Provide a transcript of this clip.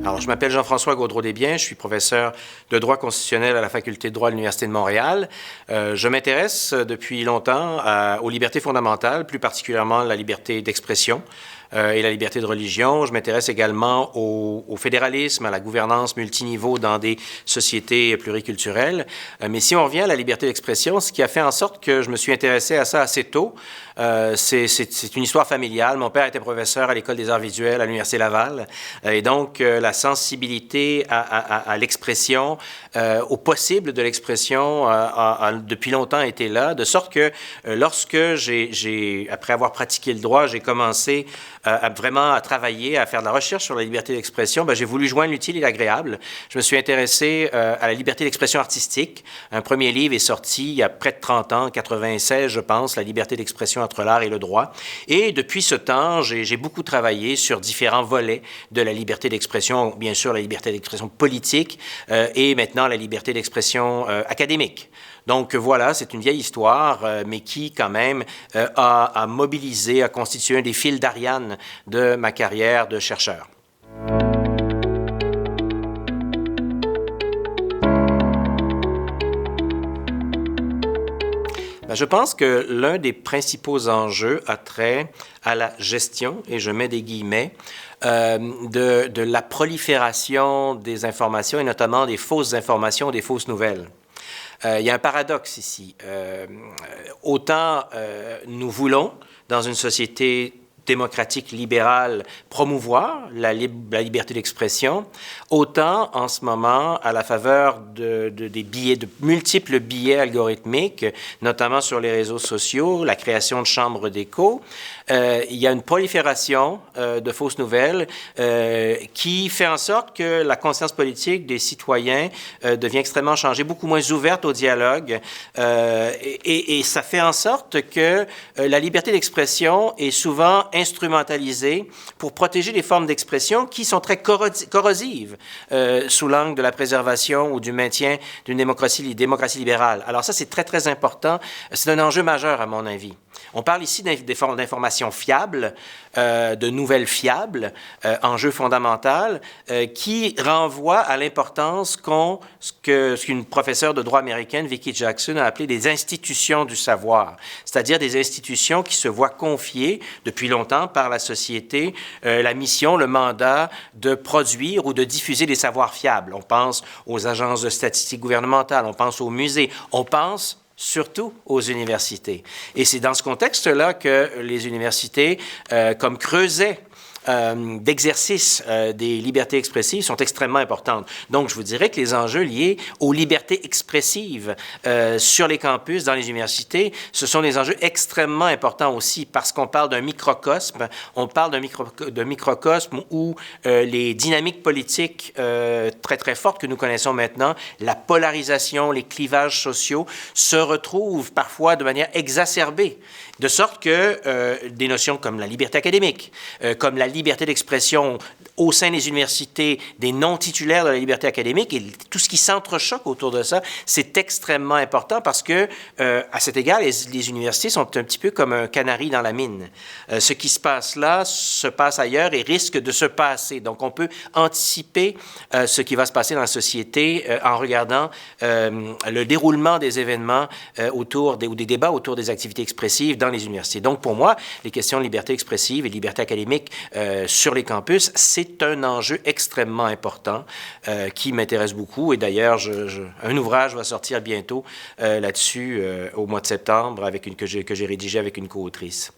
Alors, je m'appelle Jean-François Gaudreault-Desbiens, je suis professeur de droit constitutionnel à la Faculté de droit de l'Université de Montréal. Je m'intéresse depuis longtemps aux libertés fondamentales, plus particulièrement la liberté d'expression et la liberté de religion. Je m'intéresse également au fédéralisme, à la gouvernance multiniveau dans des sociétés pluriculturelles. Mais si on revient à la liberté d'expression, ce qui a fait en sorte que je me suis intéressé à ça assez tôt, c'est une histoire familiale. Mon père était professeur à l'École des arts visuels à l'Université Laval. Et donc, la sensibilité à l'expression, au possible de l'expression, depuis longtemps été là, de sorte que lorsque après avoir pratiqué le droit, j'ai commencé vraiment à travailler, à faire de la recherche sur la liberté d'expression, j'ai voulu joindre l'utile et l'agréable. Je me suis intéressé à la liberté d'expression artistique. Un premier livre est sorti il y a près de 30 ans, 96, je pense, La liberté d'expression entre l'art et le droit. Et depuis ce temps, j'ai beaucoup travaillé sur différents volets de la liberté d'expression, bien sûr la liberté d'expression politique et maintenant la liberté d'expression académique. Donc voilà, c'est une vieille histoire, mais qui quand même a mobilisé, a constitué un des fils d'Ariane de ma carrière de chercheur. Je pense que l'un des principaux enjeux a trait à la gestion, et je mets des guillemets, de la prolifération des informations, et notamment des fausses informations, des fausses nouvelles. Il y a un paradoxe ici. Autant nous voulons, dans une société démocratique libérale, promouvoir la liberté d'expression, autant en ce moment, à la faveur des multiples biais algorithmiques, notamment sur les réseaux sociaux, la création de chambres d'écho, il y a une prolifération de fausses nouvelles qui fait en sorte que la conscience politique des citoyens devient extrêmement changée, beaucoup moins ouverte au dialogue, et ça fait en sorte que la liberté d'expression est souvent instrumentalisée pour protéger les formes d'expression qui sont très corrosives sous l'angle de la préservation ou du maintien d'une démocratie libérale. Alors ça, c'est très, très important. C'est un enjeu majeur, à mon avis. On parle ici d'informations fiables, de nouvelles fiables, enjeu fondamental, qui renvoie à l'importance ce qu'une professeure de droit américaine, Vicki Jackson, a appelé des institutions du savoir, c'est-à-dire des institutions qui se voient confier depuis longtemps par la société la mission, le mandat de produire ou de diffuser des savoirs fiables. On pense aux agences de statistiques gouvernementales, on pense aux musées, on pense surtout aux universités. Et c'est dans ce contexte-là que les universités, comme creuset d'exercice des libertés expressives, sont extrêmement importantes. Donc, je vous dirais que les enjeux liés aux libertés expressives sur les campus, dans les universités, ce sont des enjeux extrêmement importants aussi parce qu'on parle d'un microcosme. On parle d'un microcosme où les dynamiques politiques très, très fortes que nous connaissons maintenant, la polarisation, les clivages sociaux, se retrouvent parfois de manière exacerbée. De sorte que des notions comme la liberté académique, comme la liberté d'expression au sein des universités, des non-titulaires de la liberté académique et tout ce qui s'entrechoque autour de ça, c'est extrêmement important parce que, à cet égard, les universités sont un petit peu comme un canari dans la mine. Ce qui se passe là se passe ailleurs et risque de se passer. Donc, on peut anticiper ce qui va se passer dans la société en regardant le déroulement des événements ou des débats autour des activités expressives dans les universités. Donc, pour moi, les questions de liberté expressive et de liberté académique sur les campus, c'est un enjeu extrêmement important qui m'intéresse beaucoup. Et d'ailleurs, un ouvrage va sortir bientôt là-dessus au mois de septembre que j'ai rédigé avec une co-autrice.